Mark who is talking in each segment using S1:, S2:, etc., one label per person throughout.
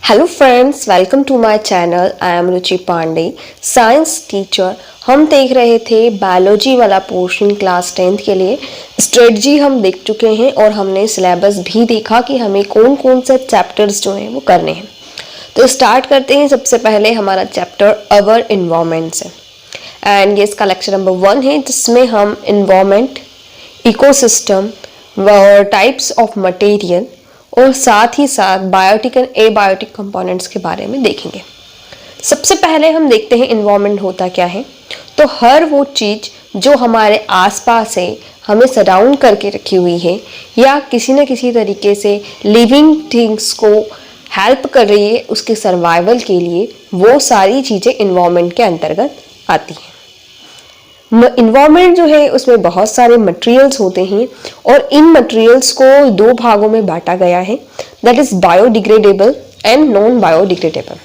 S1: Hello friends, welcome to my channel. I am Ruchi Pandey, science teacher. हम देख रहे थे बायोलॉजी वाला पोर्शन क्लास 10th के लिए। स्ट्रेटजी हम देख चुके हैं और हमने सिलेबस भी देखा कि हमें कौन कौन से चैप्टर्स जो हैं वो करने हैं। तो स्टार्ट करते हैं। सबसे पहले हमारा चैप्टर अवर इन्वायरमेंट से, एंड ये इसका लेक्चर नंबर 1 है, जिसमें हम environment, ecosystem, types of material और साथ ही साथ बायोटिक एंड एबायोटिक कंपोनेंट्स के बारे में देखेंगे। सबसे पहले हम देखते हैं इन्वायरमेंट होता क्या है। तो हर वो चीज़ जो हमारे आसपास है, हमें सराउंड करके रखी हुई है या किसी न किसी तरीके से लिविंग थिंग्स को हेल्प कर रही है उसके सर्वाइवल के लिए, वो सारी चीज़ें इन्वायरमेंट के अंतर्गत आती हैं। इन्वायरमेंट जो है उसमें बहुत सारे मटेरियल्स होते हैं और इन मटेरियल्स को 2 भागों में बांटा गया है, that is biodegradable and non biodegradable.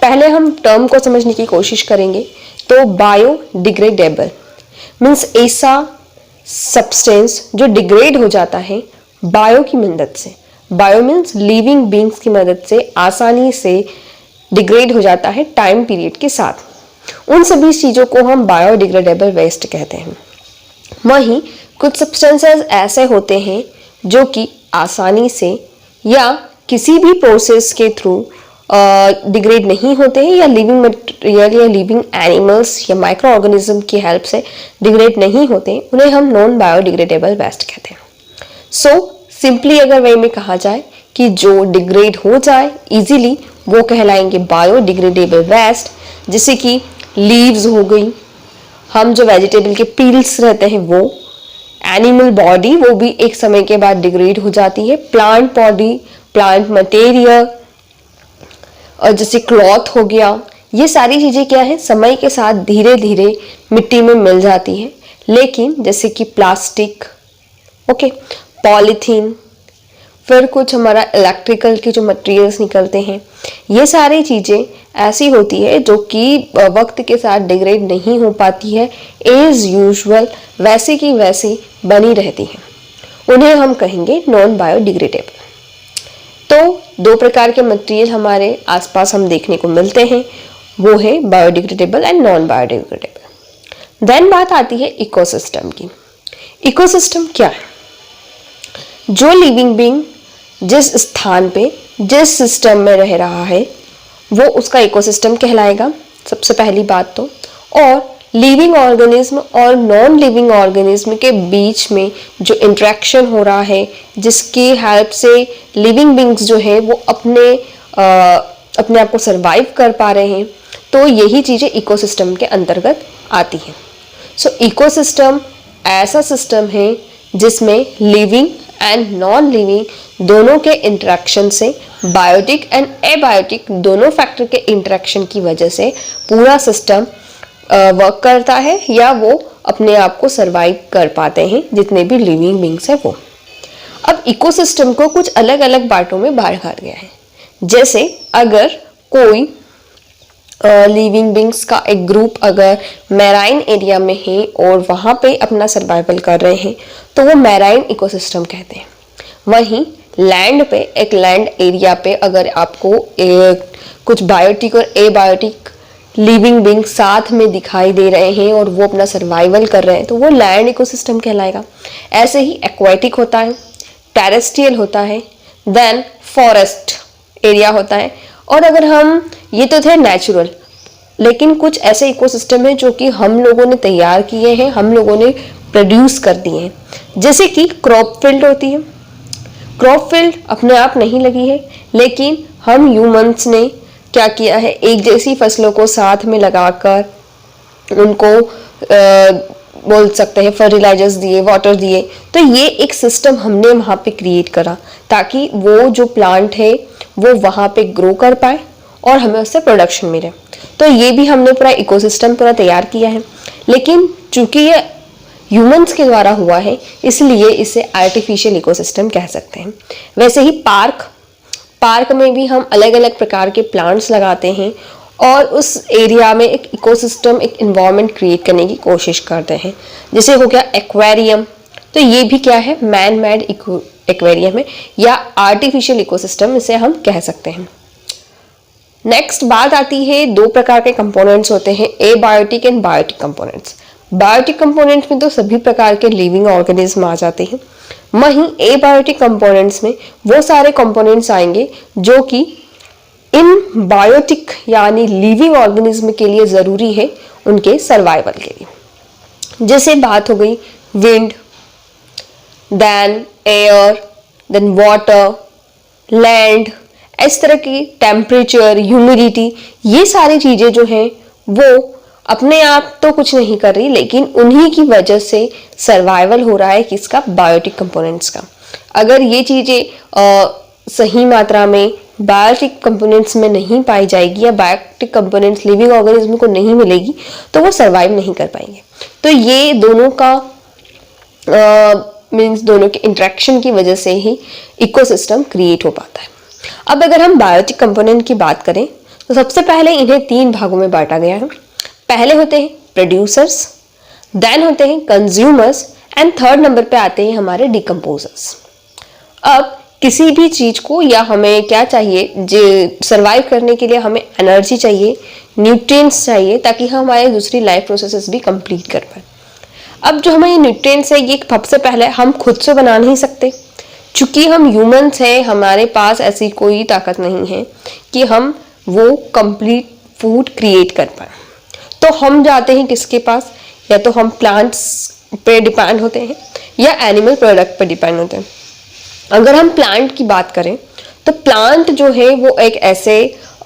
S1: पहले हम टर्म को समझने की कोशिश करेंगे। तो बायोडिग्रेडेबल मीन्स ऐसा सब्सटेंस जो डिग्रेड हो जाता है बायो की मदद से। बायो मीन्स लिविंग बींग्स की मदद से आसानी से डिग्रेड हो जाता है टाइम पीरियड के साथ। उन सभी चीज़ों को हम बायोडिग्रेडेबल वेस्ट कहते हैं। वहीं कुछ सब्सटेंसेस ऐसे होते हैं जो कि आसानी से या किसी भी प्रोसेस के थ्रू डिग्रेड नहीं होते हैं, या लिविंग मटेरियल या लिविंग एनिमल्स या माइक्रो ऑर्गेनिज्म की हेल्प से डिग्रेड नहीं होते हैं, उन्हें हम नॉन बायोडिग्रेडेबल वेस्ट कहते हैं। सो सिंपली अगर वे में कहा जाए कि जो डिग्रेड हो जाए इजीली, वो कहलाएंगे बायोडिग्रेडेबल वेस्ट। जैसे कि लीव्स हो गई, हम जो वेजिटेबल के पील्स रहते हैं वो, एनिमल बॉडी वो भी एक समय के बाद डिग्रेड हो जाती है, प्लांट बॉडी, प्लांट मटेरियल, और जैसे क्लॉथ हो गया, ये सारी चीज़ें क्या है समय के साथ धीरे धीरे मिट्टी में मिल जाती है। लेकिन जैसे कि प्लास्टिक, ओके, पॉलीथीन, फिर कुछ हमारा इलेक्ट्रिकल के जो मटेरियल्स निकलते हैं, ये सारी चीज़ें ऐसी होती है जो कि वक्त के साथ डिग्रेड नहीं हो पाती है, एज यूजुअल वैसे की वैसी बनी रहती हैं। उन्हें हम कहेंगे नॉन बायोडिग्रेडेबल। तो 2 प्रकार के मटेरियल हमारे आसपास हम देखने को मिलते हैं, वो है biodegradable and non biodegradable. Then बात आती है इकोसिस्टम की। इकोसिस्टम क्या है? जो लिविंग बीइंग जिस स्थान पे, जिस सिस्टम में रह रहा है, वो उसका इकोसिस्टम कहलाएगा, सबसे पहली बात तो। और लिविंग ऑर्गेनिज्म और नॉन लिविंग ऑर्गेनिज्म के बीच में जो इंटरेक्शन हो रहा है, जिसकी हेल्प से लिविंग बींग्स जो है वो अपने आप को सरवाइव कर पा रहे हैं, तो यही चीज़ें इकोसिस्टम के अंतर्गत आती हैं। सो इकोसिस्टम ऐसा सिस्टम है जिसमें लिविंग एंड नॉन लिविंग दोनों के इंटरेक्शन से, बायोटिक एंड एबायोटिक दोनों फैक्टर के इंटरेक्शन की वजह से पूरा सिस्टम वर्क करता है, या वो अपने आप को सरवाइव कर पाते हैं जितने भी लिविंग बींग्स हैं वो। अब इकोसिस्टम को कुछ अलग अलग पार्टों में बांटा गया है। जैसे अगर कोई लिविंग बींग्स का एक ग्रुप अगर मैराइन एरिया में है और वहाँ पे अपना सर्वाइवल कर रहे हैं, तो वो मैराइन इकोसिस्टम कहते हैं। वहीं लैंड पे, एक लैंड एरिया पे अगर आपको कुछ बायोटिक और एबायोटिक लिविंग बींग साथ में दिखाई दे रहे हैं और वो अपना सर्वाइवल कर रहे हैं, तो वो लैंड इकोसिस्टम कहलाएगा। ऐसे ही एक्वेटिक होता है, टेरेस्ट्रियल होता है, देन फॉरेस्ट एरिया होता है। और अगर हम, ये तो थे नेचुरल, लेकिन कुछ ऐसे इकोसिस्टम है जो कि हम लोगों ने तैयार किए हैं, हम लोगों ने प्रोड्यूस कर दिए हैं। जैसे कि क्रॉप फील्ड होती है। क्रॉप फील्ड अपने आप नहीं लगी है, लेकिन हम ह्यूमंस ने क्या किया है, एक जैसी फसलों को साथ में लगाकर उनको बोल सकते हैं फर्टिलाइजर्स दिए, वाटर दिए। तो ये एक सिस्टम हमने वहाँ पे क्रिएट करा ताकि वो जो प्लांट है वो वहाँ पे ग्रो कर पाए और हमें उससे प्रोडक्शन मिले। तो ये भी हमने पूरा इकोसिस्टम पूरा तैयार किया है। लेकिन चूंकि ये ह्यूमंस के द्वारा हुआ है, इसलिए इसे आर्टिफिशियल इकोसिस्टम कह सकते हैं। वैसे ही पार्क में भी हम अलग अलग प्रकार के प्लांट्स लगाते हैं और उस एरिया में एक इकोसिस्टम, एक इन्वायरमेंट क्रिएट करने की कोशिश करते हैं। जैसे हो गया एक्वेरियम, तो ये भी क्या है, मैन मेड एक्वेरियम है या आर्टिफिशियल इकोसिस्टम इसे हम कह सकते हैं। नेक्स्ट बात आती है, दो प्रकार के कंपोनेंट्स होते हैं, abiotic and biotic components. Biotic components में तो सभी प्रकार के लिविंग ऑर्गेनिज्म आ जाते हैं, वहीं एबायोटिक कंपोनेंट्स में वो सारे कंपोनेंट्स आएंगे जो कि इन बायोटिक यानी लिविंग ऑर्गेनिज्म के लिए ज़रूरी है उनके सर्वाइवल के लिए। जैसे बात हो गई wind, then air, then water, land, इस तरह की टेम्परेचर, ह्यूमिडिटी, ये सारी चीज़ें जो हैं वो अपने आप तो कुछ नहीं कर रही, लेकिन उन्हीं की वजह से सर्वाइवल हो रहा है किसका, बायोटिक कंपोनेंट्स का। अगर ये चीज़ें सही मात्रा में बायोटिक कंपोनेंट्स में नहीं पाई जाएगी या बायोटिक कंपोनेंट्स लिविंग ऑर्गेनिज्म को नहीं मिलेगी तो वो सर्वाइव नहीं कर पाएंगे। तो ये दोनों का मीन्स दोनों के इंटरेक्शन की वजह से ही इकोसिस्टम क्रिएट हो पाता है। अब अगर हम बायोटिक कंपोनेंट की बात करें तो सबसे पहले इन्हें 3 भागों में बांटा गया है। पहले होते हैं प्रोड्यूसर्स, देन होते हैं कंज्यूमर्स एंड थर्ड नंबर पे आते हैं हमारे डिकम्पोजर्स। अब किसी भी चीज को या हमें क्या चाहिए, सरवाइव करने के लिए हमें एनर्जी चाहिए, न्यूट्रिएंट्स चाहिए, ताकि हम हमारे दूसरी लाइफ प्रोसेसेस भी कंप्लीट कर पाए। अब जो हमें न्यूट्रिएंट्स है ये सबसे पहले हम खुद से बना नहीं सकते, चूंकि हम ह्यूमंस हैं, हमारे पास ऐसी कोई ताकत नहीं है कि हम वो कंप्लीट फूड क्रिएट कर पाए। तो हम जाते हैं किसके पास, या तो हम प्लांट्स पे डिपेंड होते हैं या एनिमल प्रोडक्ट पे डिपेंड होते हैं। अगर हम प्लांट की बात करें तो प्लांट जो है वो एक ऐसे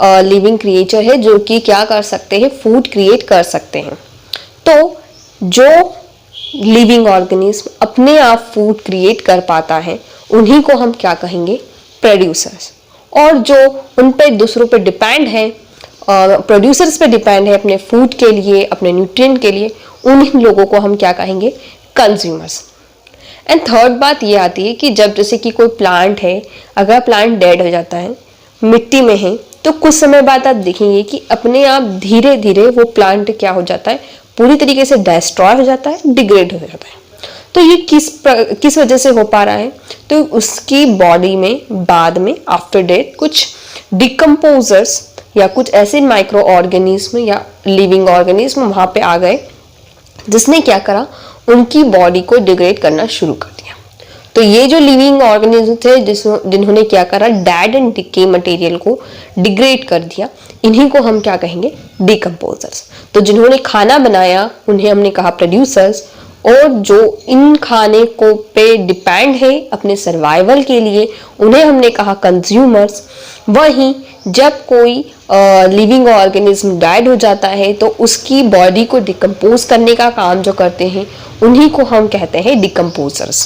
S1: लिविंग क्रिएचर है जो कि क्या कर सकते हैं, फूड क्रिएट कर सकते हैं। तो जो लिविंग ऑर्गेनिज्म अपने आप फूड क्रिएट कर पाता है उन्हीं को हम क्या कहेंगे, प्रोड्यूसर्स। और जो उन पे दूसरों पे डिपेंड है, प्रोड्यूसर्स पे डिपेंड है अपने फूड के लिए, अपने न्यूट्रिएंट के लिए, उन लोगों को हम क्या कहेंगे, कंज्यूमर्स। एंड थर्ड बात ये आती है कि जब जैसे कि कोई प्लांट है, अगर प्लांट डेड हो जाता है, मिट्टी में है, तो कुछ समय बाद आप देखेंगे कि अपने आप धीरे धीरे वो प्लांट क्या हो जाता है, पूरी तरीके से डिस्ट्रॉय हो जाता है, डिग्रेड हो जाता है। तो ये किस वजह से हो पा रहा है, तो उसकी बॉडी में बाद में आफ्टर डेथ कुछ डिकम्पोजर्स या कुछ ऐसे माइक्रो ऑर्गेनिज्म या लिविंग ऑर्गेनिज्म वहां पे आ गए जिसने क्या करा, उनकी बॉडी को डिग्रेड करना शुरू कर दिया। तो ये जो लिविंग ऑर्गेनिज्म थे जिन्होंने क्या करा, डेड एंड डिके मटेरियल को डिग्रेड कर दिया, इन्हीं को हम क्या कहेंगे, डिकम्पोजर्स। तो जिन्होंने खाना बनाया उन्हें हमने कहा प्रोड्यूसर्स, और जो इन खाने को पे डिपेंड है अपने सर्वाइवल के लिए उन्हें हमने कहा कंज्यूमर्स। वहीं जब कोई लिविंग ऑर्गेनिज्म डेड हो जाता है तो उसकी बॉडी को डिकम्पोज करने का काम जो करते हैं उन्हीं को हम कहते हैं डिकम्पोजर्स।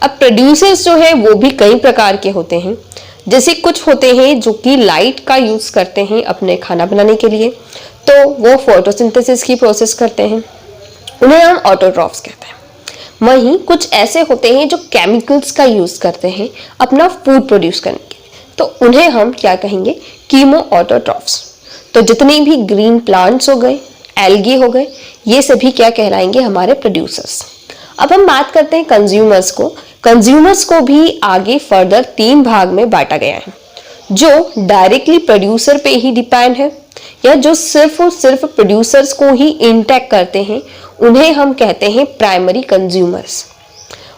S1: अब प्रोड्यूसर्स जो है वो भी कई प्रकार के होते हैं, जैसे कुछ होते हैं जो कि लाइट का यूज करते हैं अपने खाना बनाने के लिए, तो वो फोटोसिंथेसिस की प्रोसेस करते हैं, उन्हें हम ऑटोट्रॉफ्स कहते हैं। वहीं कुछ ऐसे होते हैं जो केमिकल्स का यूज करते हैं अपना फूड प्रोड्यूस करने के लिए, तो उन्हें हम क्या कहेंगे, कीमो ऑटोट्रॉफ्स। तो जितने भी ग्रीन प्लांट्स हो गए, एल्गी हो गए, ये सभी क्या कहलाएंगे, हमारे प्रोड्यूसर्स। अब हम बात करते हैं कंज्यूमर्स को। कंज्यूमर्स को भी आगे फर्दर 3 भाग में बांटा गया है, जो डायरेक्टली प्रोड्यूसर पे ही डिपेंड है या जो सिर्फ और सिर्फ प्रोड्यूसर्स को ही इंटेक करते हैं, उन्हें हम कहते हैं प्राइमरी कंज्यूमर्स।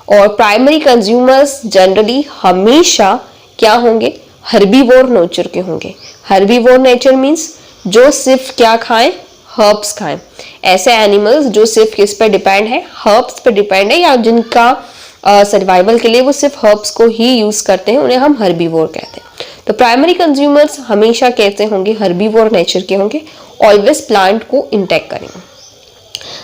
S1: और प्राइमरी कंज्यूमर्स जनरली हमेशा क्या होंगे, हर्बीवोर नेचर के होंगे। हर्बीवोर नेचर मीन्स जो सिर्फ क्या खाएं, हर्ब्स खाएं। ऐसे एनिमल्स जो सिर्फ किस पर डिपेंड है, हर्ब्स पर डिपेंड है, या जिनका सर्वाइवल के लिए वो सिर्फ हर्ब्स को ही यूज करते हैं, उन्हें हम हर्बीवोर कहते हैं। तो प्राइमरी कंज्यूमर्स हमेशा कैसे होंगे, हर्बीवोर नेचर के होंगे, ऑलवेज प्लांट को इंटेक करेंगे।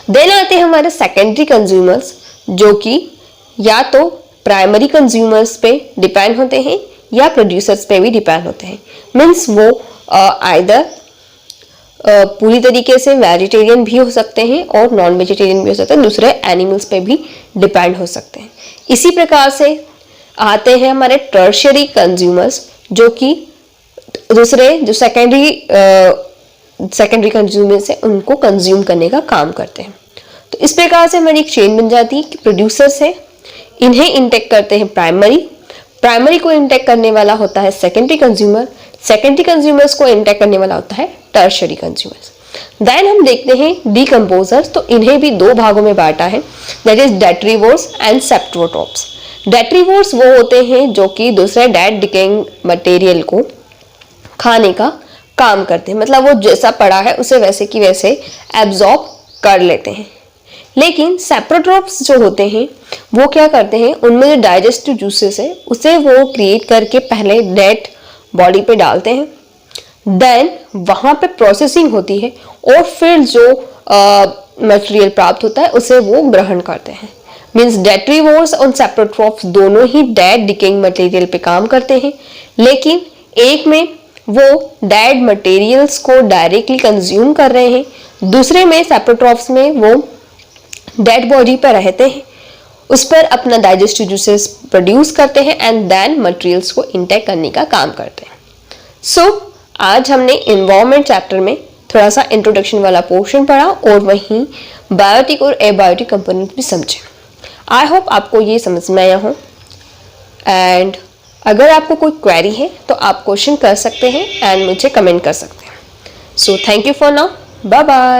S1: देन आते हैं हमारे सेकेंडरी कंज्यूमर्स, जो कि या तो प्राइमरी कंज्यूमर्स पे डिपेंड होते हैं या प्रोड्यूसर्स पे भी डिपेंड होते हैं। मीन्स वो आइदर पूरी तरीके से वेजिटेरियन भी हो सकते हैं और नॉन वेजिटेरियन भी हो सकते हैं, दूसरे एनिमल्स पे भी डिपेंड हो सकते हैं। इसी प्रकार से आते हैं हमारे टर्शियरी कंज्यूमर्स, जो कि दूसरे जो सेकेंडरी कंज्यूमर्स है उनको कंज्यूम करने का काम करते हैं। तो इस प्रकार से हमारी एक चेन बन जाती है कि प्रोड्यूसर्स है, इन्हें इंटेक करते हैं प्राइमरी को इंटेक करने वाला होता है सेकेंडरी कंज्यूमर, सेकेंडरी कंज्यूमर्स को इंटेक करने वाला होता है टर्शरी कंज्यूमर्स। देन हम देखते हैं डिकम्पोजर्स, तो इन्हें भी दो भागों में बांटा है, दैट इज डेट्रीवोर्स एंड सेप्ट्रोट्रॉप्स। डेट्रीवोर्स वो होते हैं जो कि दूसरे डेड डिकेइंग मटेरियल को खाने का काम करते हैं, मतलब वो जैसा पड़ा है उसे वैसे की वैसे एब्जॉर्ब कर लेते हैं। लेकिन सेप्ट्रोट्रॉप्स जो होते हैं वो क्या करते हैं, उनमें जो डाइजेस्टिव जूसेस है उसे वो क्रिएट करके पहले डेड बॉडी पे डालते हैं, देन वहाँ पे प्रोसेसिंग होती है और फिर जो मटेरियल प्राप्त होता है उसे वो ग्रहण करते हैं। मीन्स डेट्रीवोर्स और सेप्ट्रोट्रॉप्स दोनों ही डेड डिकेइंग मटेरियल पे काम करते हैं, लेकिन एक में वो डेड मटेरियल्स को डायरेक्टली कंज्यूम कर रहे हैं, दूसरे में सेप्ट्रोट्रॉप्स में वो डेड बॉडी पर रहते हैं, उस पर अपना डाइजेस्टिव जूसेस प्रोड्यूस करते हैं एंड देन मटेरियल्स को इंटेक करने का काम करते हैं। सो आज हमने एनवायरनमेंट चैप्टर में थोड़ा सा इंट्रोडक्शन वाला पोर्शन पढ़ा और वहीं बायोटिक और एबायोटिक कंपोनेंट भी समझे। आई होप आपको ये समझ में आया हो, एंड अगर आपको कोई क्वेरी है तो आप क्वेश्चन कर सकते हैं एंड मुझे कमेंट कर सकते हैं। So thank you for now, bye bye.